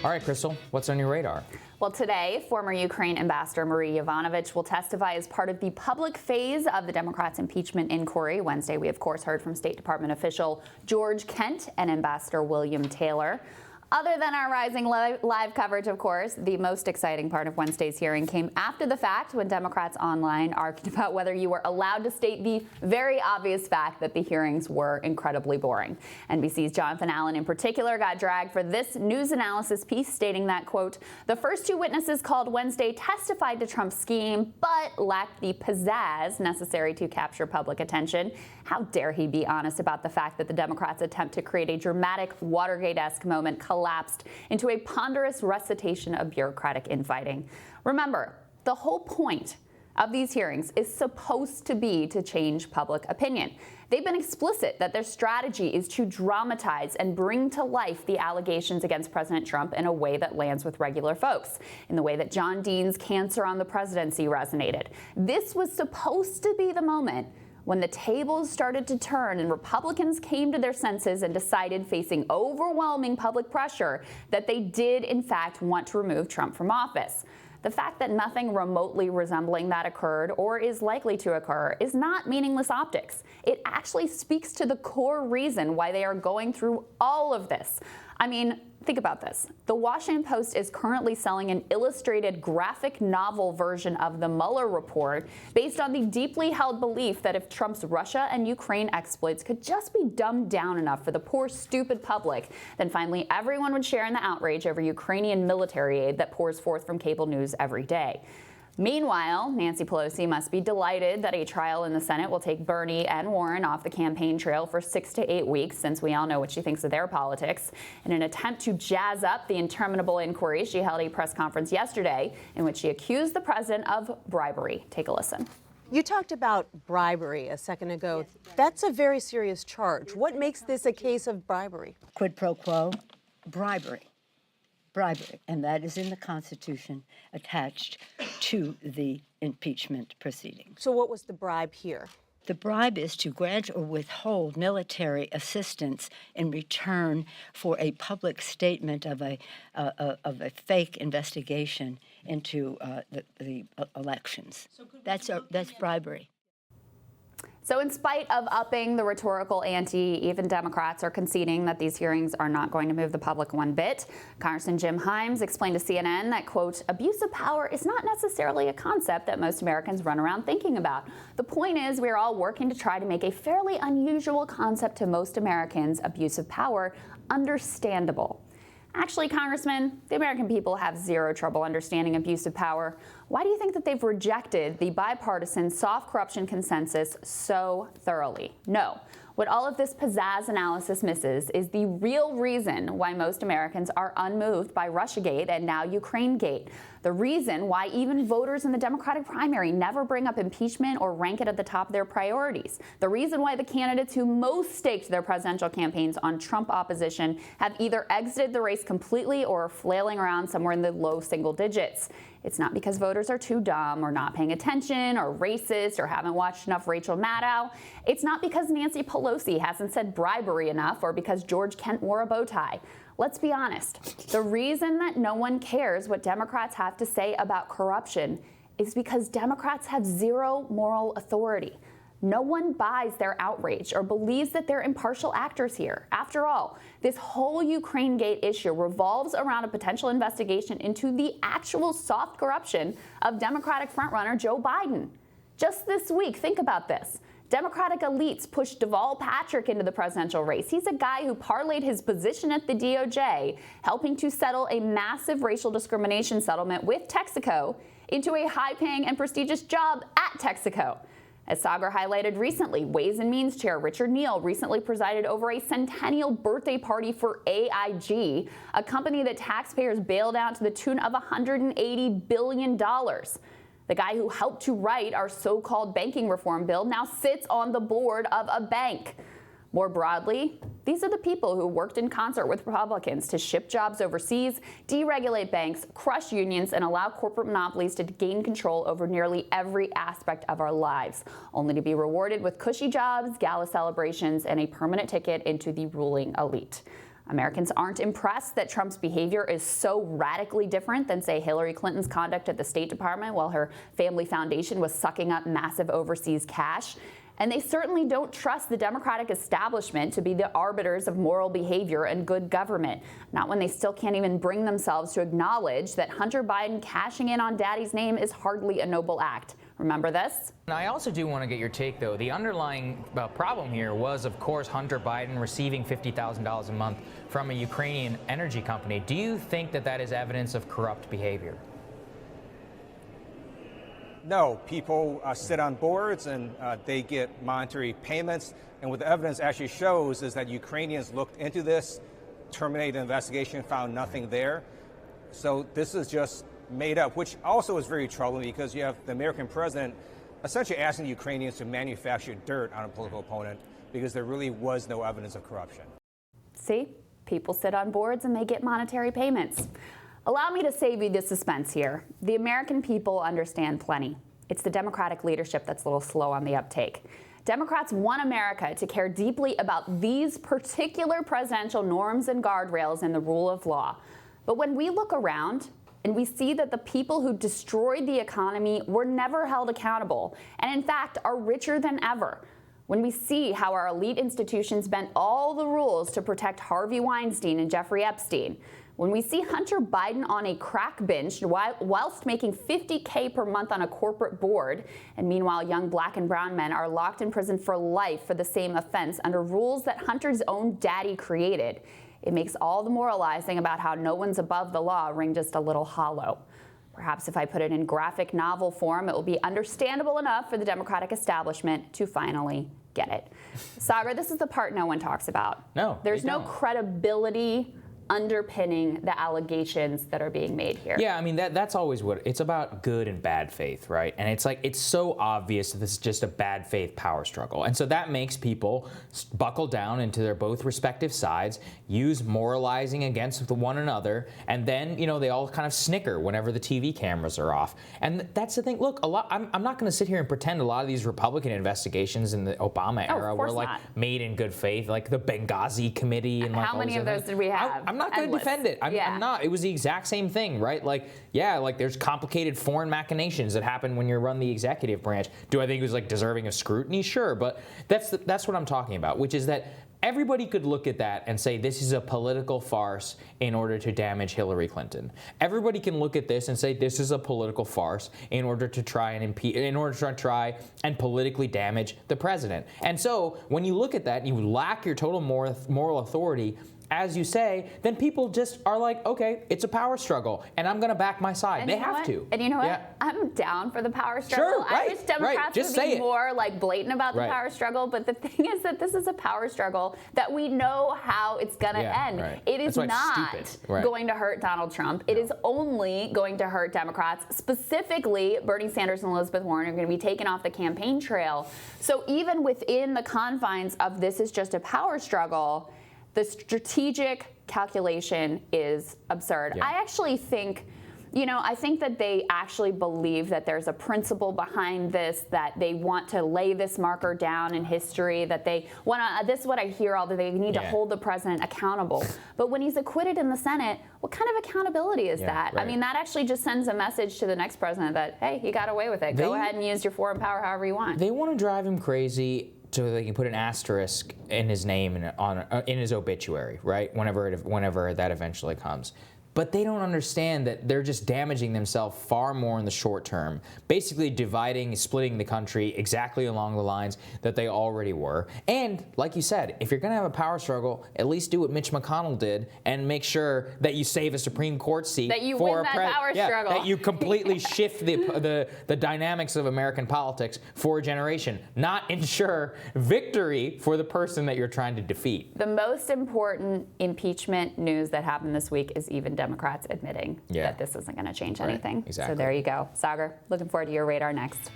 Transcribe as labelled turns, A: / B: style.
A: All right, Krystal, what's on your radar?
B: Well, today, former Ukraine Ambassador Marie Yovanovitch will testify as part of the public phase of the Democrats' impeachment inquiry. Wednesday, we, of course, heard from State Department official George Kent and Ambassador William Taylor. Other than our rising live coverage, of course, the most exciting part of Wednesday's hearing came after the fact when Democrats online argued about whether you were allowed to state the very obvious fact that the hearings were incredibly boring. NBC's Jonathan Allen, in particular, got dragged for this news analysis piece stating that, quote, the first two witnesses called Wednesday testified to Trump's scheme, but lacked the pizzazz necessary to capture public attention. How dare he be honest about the fact that the Democrats' attempt to create a dramatic Watergate-esque moment collapsed into a ponderous recitation of bureaucratic infighting. Remember, the whole point of these hearings is supposed to be to change public opinion. They've been explicit that their strategy is to dramatize and bring to life the allegations against President Trump in a way that lands with regular folks, in the way that John Dean's cancer on the presidency resonated. This was supposed to be the moment when the tables started to turn and Republicans came to their senses and decided, facing overwhelming public pressure, that they did, in fact, want to remove Trump from office. The fact that nothing remotely resembling that occurred or is likely to occur is not meaningless optics. It actually speaks to the core reason why they are going through all of this. I mean, think about this. The Washington Post is currently selling an illustrated graphic novel version of the Mueller report based on the deeply held belief that if Trump's Russia and Ukraine exploits could just be dumbed down enough for the poor, stupid public, then finally everyone would share in the outrage over Ukrainian military aid that pours forth from cable news every day. Meanwhile, Nancy Pelosi must be delighted that a trial in the Senate will take Bernie and Warren off the campaign trail for 6 to 8 weeks, since we all know what she thinks of their politics. In an attempt to jazz up the interminable inquiry, she held a press conference yesterday in which she accused the president of bribery. Take a listen.
C: You talked about bribery a second ago. That's a very serious charge. What makes this a case of bribery?
D: Quid pro quo, bribery. Bribery, and that is in the Constitution attached to the impeachment proceedings.
C: So what was the bribe here?
D: The bribe is to grant or withhold military assistance in return for a public statement of a fake investigation into the elections. That's bribery.
B: So in spite of upping the rhetorical ante, even Democrats are conceding that these hearings are not going to move the public one bit. Congressman Jim Himes explained to CNN that, quote, abuse of power is not necessarily a concept that most Americans run around thinking about. The point is we're all working to try to make a fairly unusual concept to most Americans, abuse of power, understandable. Actually, Congressman, the American people have zero trouble understanding abuse of power. Why do you think that they've rejected the bipartisan soft corruption consensus so thoroughly? No. What all of this pizzazz analysis misses is the real reason why most Americans are unmoved by Russiagate and now Ukrainegate. The reason why even voters in the Democratic primary never bring up impeachment or rank it at the top of their priorities. The reason why the candidates who most staked their presidential campaigns on Trump opposition have either exited the race completely or are flailing around somewhere in the low single digits. It's not because voters are too dumb or not paying attention or racist or haven't watched enough Rachel Maddow. It's not because Nancy Pelosi hasn't said bribery enough or because George Kent wore a bow tie. Let's be honest. The reason that no one cares what Democrats have to say about corruption is because Democrats have zero moral authority. No one buys their outrage or believes that they're impartial actors here. After all, this whole Ukrainegate issue revolves around a potential investigation into the actual soft corruption of Democratic frontrunner Joe Biden. Just this week, think about this. Democratic elites pushed Deval Patrick into the presidential race. He's a guy who parlayed his position at the DOJ, helping to settle a massive racial discrimination settlement with Texaco, into a high-paying and prestigious job at Texaco. As Sagar highlighted recently, Ways and Means Chair Richard Neal recently presided over a centennial birthday party for AIG, a company that taxpayers bailed out to the tune of $180 billion. The guy who helped to write our so-called banking reform bill now sits on the board of a bank. More broadly, these are the people who worked in concert with Republicans to ship jobs overseas, deregulate banks, crush unions, and allow corporate monopolies to gain control over nearly every aspect of our lives, only to be rewarded with cushy jobs, gala celebrations, and a permanent ticket into the ruling elite. Americans aren't impressed that Trump's behavior is so radically different than, say, Hillary Clinton's conduct at the State Department while her family foundation was sucking up massive overseas cash. And they certainly don't trust the Democratic establishment to be the arbiters of moral behavior and good government, not when they still can't even bring themselves to acknowledge that Hunter Biden cashing in on Daddy's name is hardly a noble act. Remember this?
A: I also do want to get your take, though. The underlying problem here was, of course, Hunter Biden receiving $50,000 a month from a Ukrainian energy company. Do you think that that is evidence of corrupt behavior?
E: No, people sit on boards and they get monetary payments. And what the evidence actually shows is that Ukrainians looked into this, terminated the investigation, found nothing there. So this is just made up, which also is very troubling because you have the American president essentially asking the Ukrainians to manufacture dirt on a political opponent because there really was no evidence of corruption.
B: See, people sit on boards and they get monetary payments. Allow me to save you the suspense here. The American people understand plenty. It's the Democratic leadership that's a little slow on the uptake. Democrats want America to care deeply about these particular presidential norms and guardrails in the rule of law. But when we look around and we see that the people who destroyed the economy were never held accountable, and in fact are richer than ever, when we see how our elite institutions bent all the rules to protect Harvey Weinstein and Jeffrey Epstein, when we see Hunter Biden on a crack bench whilst making $50K per month on a corporate board, and meanwhile young black and brown men are locked in prison for life for the same offense under rules that Hunter's own daddy created, it makes all the moralizing about how no one's above the law ring just a little hollow. Perhaps if I put it in graphic novel form, it will be understandable enough for the Democratic establishment to finally get it. Sagar, this is the part no one talks about.
A: No,
B: there's
A: they
B: no
A: don't.
B: Credibility underpinning the allegations that are being made here.
A: Yeah, I mean, that's always what it's about, good and bad faith, right? And it's like, it's so obvious that this is just a bad faith power struggle. And so that makes people buckle down into their both respective sides, use moralizing against one another, and then, they all kind of snicker whenever the TV cameras are off. And that's the thing. Look, I'm not going to sit here and pretend a lot of these Republican investigations in the Obama era were like made in good faith, like the Benghazi committee and like
B: how many of those did we have?
A: I'm not going to defend it. I'm not. It was the exact same thing, right? Like there's complicated foreign machinations that happen when you run the executive branch. Do I think it was like deserving of scrutiny? Sure, but that's what I'm talking about, which is that everybody could look at that and say this is a political farce in order to damage Hillary Clinton. Everybody can look at this and say this is a political farce in order to try and politically damage the president. And so when you look at that and you lack your total moral authority, as you say, then people just are like, okay, it's a power struggle, and I'm going to back my side.
B: And
A: they have to.
B: And you know what?
A: Yeah.
B: I'm down for the power struggle.
A: Sure, right,
B: I wish Democrats
A: just
B: would be
A: say
B: more blatant about the
A: Right.
B: power struggle, but the thing is that this is a power struggle that we know how it's going to end.
A: Right.
B: It is
A: That's why
B: not
A: it's stupid. Right.
B: going to hurt Donald Trump. It is only going to hurt Democrats. Specifically, Bernie Sanders and Elizabeth Warren are going to be taken off the campaign trail. So even within the confines of this is just a power struggle, the strategic calculation is absurd.
A: Yeah.
B: I actually think, I think that they actually believe that there's a principle behind this, that they want to lay this marker down in history, that they want to, this is what I hear all day, they need to hold the president accountable. But when he's acquitted in the Senate, what kind of accountability is that?
A: Right.
B: I mean, that actually just sends a message to the next president that, hey, he got away with it. Go ahead and use your foreign power however you want.
A: They want to drive him crazy so they can put an asterisk in his name in his obituary, right? Whenever that eventually comes. But they don't understand that they're just damaging themselves far more in the short term, basically splitting the country exactly along the lines that they already were. And like you said, if you're going to have a power struggle, at least do what Mitch McConnell did and make sure that you save a Supreme Court seat
B: that you win that power struggle.
A: That you completely shift the dynamics of American politics for a generation, not ensure victory for the person that you're trying to defeat.
B: The most important impeachment news that happened this week is even Democrats admitting that this isn't going to change anything.
A: Exactly.
B: So there you go. Sagar, looking forward to your radar next.